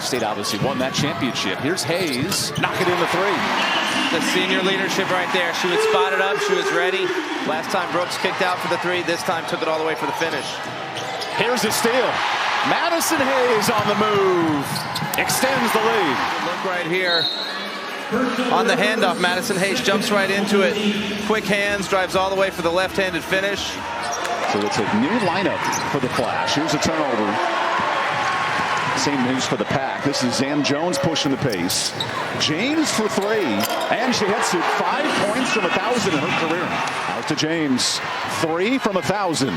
State obviously won that championship. Here's Hayes, knock it in the three. The senior leadership right there. She was spotted up, she was ready. Last time Brooks kicked out for the three, this time took it all the way for the finish. Here's a steal. Madison Hayes on the move. Extends the lead. Look right here. On the handoff, Madison Hayes jumps right into it. Quick hands, drives all the way for the left-handed finish. So it's a new lineup for the Flash. Here's a turnover. Same news for the Pack. This is Zam Jones pushing the pace. James for three. And she hits it. 5 points from 1,000 in her career. Out to James. 3 from 1,000.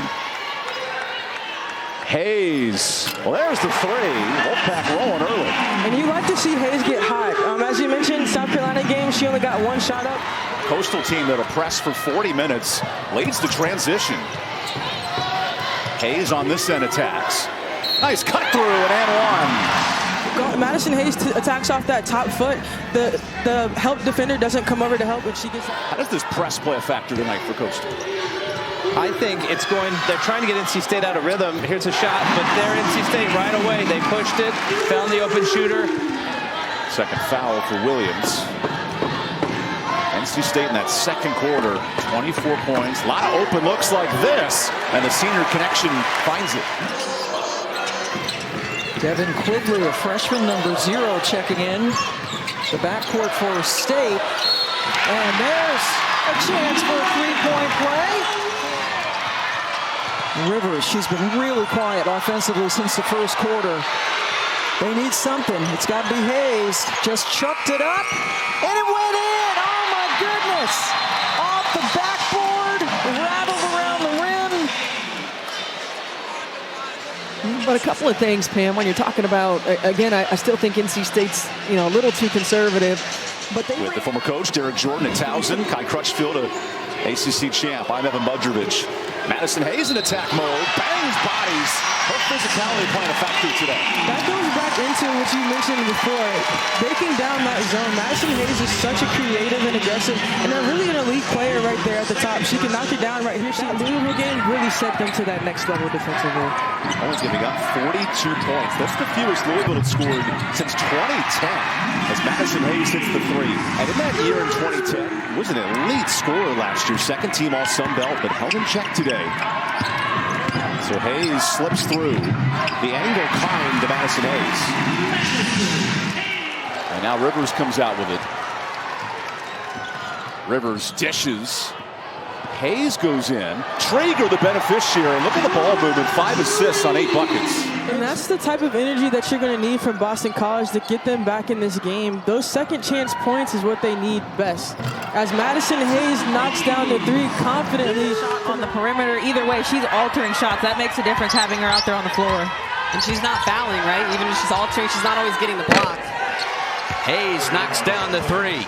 Hayes. Well, there's the three. Wolfpack rolling early. And you like to see Hayes get hot. As you mentioned, South Carolina game, she only got one shot up. Coastal team that'll press for 40 minutes. Leads the transition. Hayes on this end attacks. Nice cut through and one. Madison Hayes attacks off that top foot. The help defender doesn't come over to help, and she gets. How does this press play a factor tonight for Coastal? I think it's going, they're trying to get NC State out of rhythm. Here's a shot, but they're NC State right away. They pushed it, found the open shooter. Second foul for Williams. NC State in that second quarter, 24 points. A lot of open looks like this, and the senior connection finds it. Devin Quigley, a freshman, number 0, checking in. The backcourt for State. And there's a chance for a three-point play. Rivers, she's been really quiet offensively since the first quarter. They need something. It's got to be Hayes. Just chucked it up, and it went in. Oh, my goodness. Off the backboard, rattled around the rim. But a couple of things, Pam, when you're talking about, again, I still think NC State's, a little too conservative. But they with the former coach, Derek Jordan at Towson, Kai Crutchfield, a ACC champ. I'm Evan Budrovich. Madison Hayes in attack mode, bangs bodies. Her physicality playing a factor today. That goes back into what you mentioned before, breaking down that zone. Madison Hayes is such a creative and aggressive, and they're really an elite player right there at the top. She can knock it down right here. She Louisville game really set them to that next level defensively. Only giving up 42 points. That's the fewest Louisville had scored since 2010 as Madison Hayes hits the three. And in that year in 2010, was an elite scorer last year. Second team all Sun Belt, but held in check today. So Hayes slips through. The angle kind to Madison Hayes. And now Rivers comes out with it. Rivers dishes. Hayes goes in. Traeger the beneficiary. Look at the ball movement. 5 assists on 8 buckets. And that's the type of energy that you're going to need from Boston College to get them back in this game. Those second chance points is what they need best. As Madison Hayes knocks down the three confidently. On the perimeter, either way, she's altering shots. That makes a difference having her out there on the floor. And she's not fouling, right? Even if she's altering, she's not always getting the block. Hayes knocks down the three.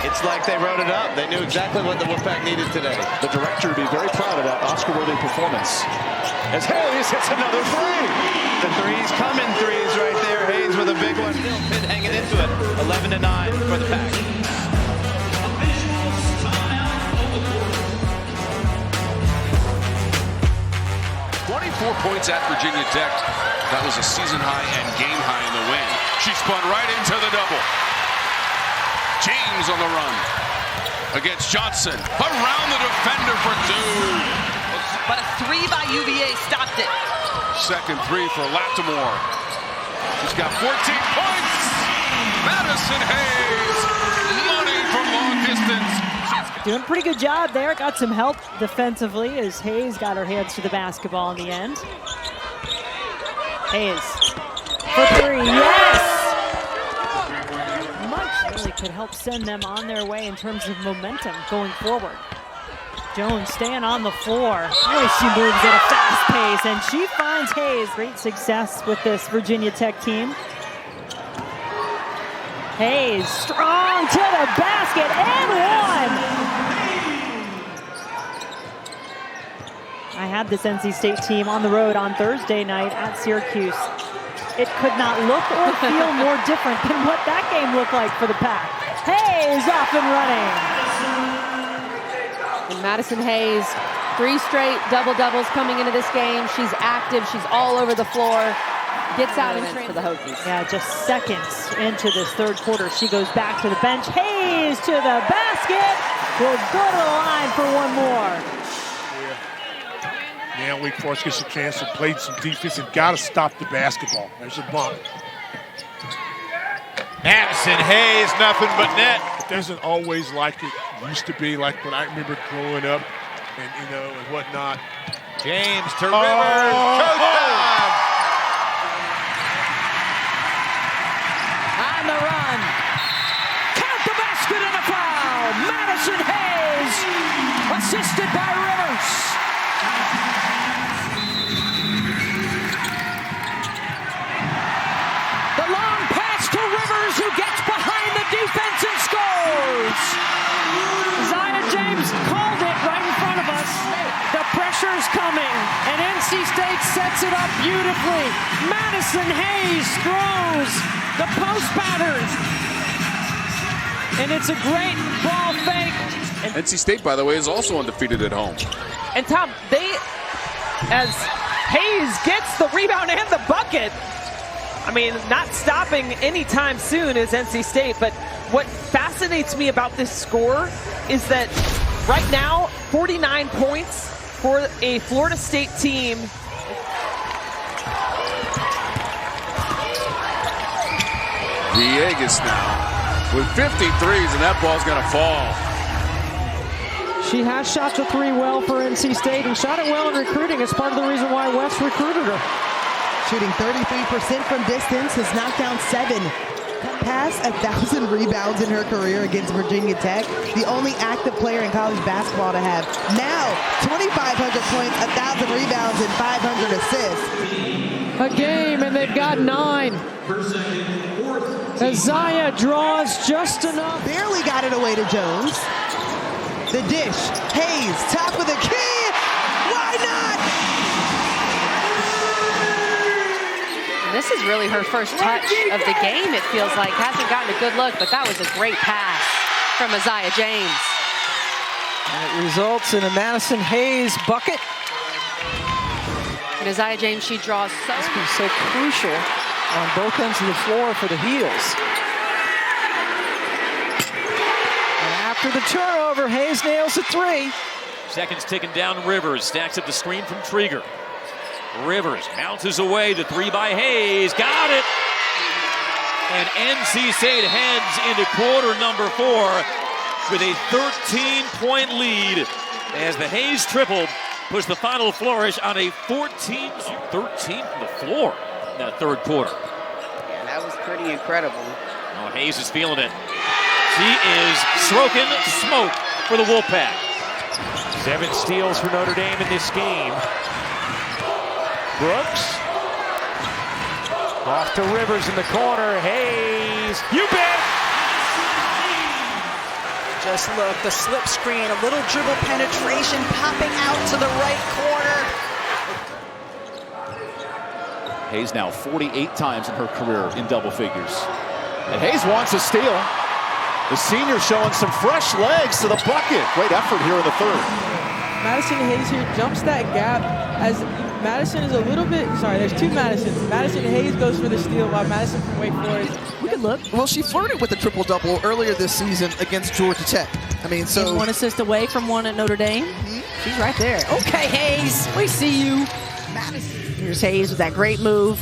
It's like they wrote it up. They knew exactly what the Wolfpack needed today. The director would be very proud of that Oscar-worthy performance. As Hayes hits another three. The threes coming threes right there. Hayes with a big one. Still Pitt hanging into it. 11-9 for the Pack. Points at Virginia Tech. That was a season high and game high in the win. She spun right into the double. James on the run against Johnson. Around the defender for 2. But a three by UVA stopped it. Second three for Lattimore. She's got 14 points. Madison Hayes. Money from long distance. Doing a pretty good job there. Got some help defensively as Hayes got her hands to the basketball in the end. Hayes for three, yes! Much really could help send them on their way in terms of momentum going forward. Jones staying on the floor. Boy, she moves at a fast pace, and she finds Hayes. Great success with this Virginia Tech team. Hayes strong to the basket and one! I had this NC State team on the road on Thursday night at Syracuse. It could not look or feel more different than what that game looked like for the Pack. Hayes off and running. And Madison Hayes 3 straight double-doubles coming into this game. She's active. She's all over the floor. Gets out and trains for the Hokies. Yeah, just seconds into this third quarter. She goes back to the bench. Hayes to the basket. Will go to the line for one more. Now Wake Forest gets a chance to play some defense and got to stop the basketball. There's a bump. Madison Hayes, nothing but net. It doesn't always like it used to be, like when I remember growing up and, and whatnot. James to Rivers. Showtime. On the run. Count the basket and a foul. Madison Hayes, assisted by Rivers. The long pass to Rivers, who gets behind the defense and scores. Zaya James called it right in front of us. The pressure's coming, and NC State sets it up beautifully. Madison Hayes throws the post pattern, and it's a great ball fake. And NC State, by the way, is also undefeated at home. And Tom, as Hayes gets the rebound and the bucket, I mean, not stopping anytime soon is NC State, but what fascinates me about this score is that right now, 49 points for a Florida State team. Villegas now with 53s, and that ball's going to fall. She has shot the 3 well for NC State and shot it well in recruiting. It's part of the reason why West recruited her. Shooting 33% from distance, has knocked down 7. Past 1,000 rebounds in her career against Virginia Tech. The only active player in college basketball to have. Now, 2,500 points, 1,000 rebounds, and 500 assists. A game, and they've got 9. As Zaya draws just enough. Barely got it away to Jones. The dish. Hayes, top of the key. Why not? This is really her first touch of the game, it feels like. Hasn't gotten a good look, but that was a great pass from Zaya James. And it results in a Madison Hayes bucket. And Zaya James, she draws so... Must be so crucial on both ends of the floor for the Heels. And after the turnover, Hayes nails a 3. Seconds ticking down. Rivers stacks up the screen from Trieger. Rivers bounces away, the 3 by Hayes, got it! And NC State heads into quarter number 4 with a 13-point lead as the Hayes triple puts the final flourish on a 13 from the floor in that third quarter. Yeah, that was pretty incredible. Oh, Hayes is feeling it. She is stroking smoke for the Wolfpack. 7 steals for Notre Dame in this game. Brooks. Off to Rivers in the corner. Hayes. You bet! Just look, the slip screen, a little dribble penetration, popping out to the right corner. Hayes now 48 times in her career in double figures. And Hayes wants a steal. The senior showing some fresh legs to the bucket. Great effort here in the third. Madison Hayes here jumps that gap as Madison is a little bit, sorry, there's 2 Madisons. Madison Hayes goes for the steal while Madison from Wake Forest. We can look. Well, she flirted with the triple-double earlier this season against Georgia Tech. I mean, so... And 1 assist away from 1 at Notre Dame. She's right there. Okay, Hayes, we see you. Here's Hayes with that great move.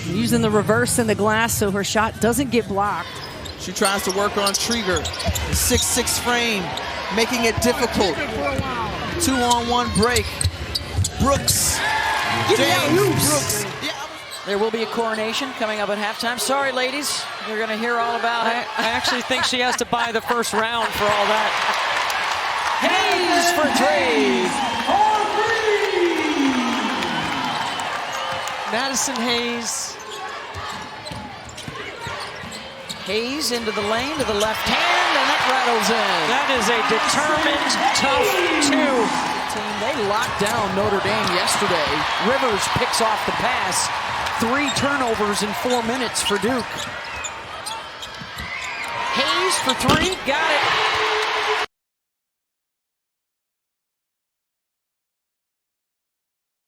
Using the reverse in the glass so her shot doesn't get blocked. She tries to work on Trieger. 6'6" frame, making it difficult. 2-on-1 break. Brooks. Brooks. There will be a coronation coming up at halftime. Sorry, ladies. You're going to hear all about it. I actually think she has to buy the first round for all that. Hayes for 3. Madison Hayes. Hayes into the lane to the left hand, and that rattles in. That is a determined, tough 2. They locked down Notre Dame yesterday. Rivers picks off the pass. 3 turnovers in 4 minutes for Duke. Hayes for 3, got it.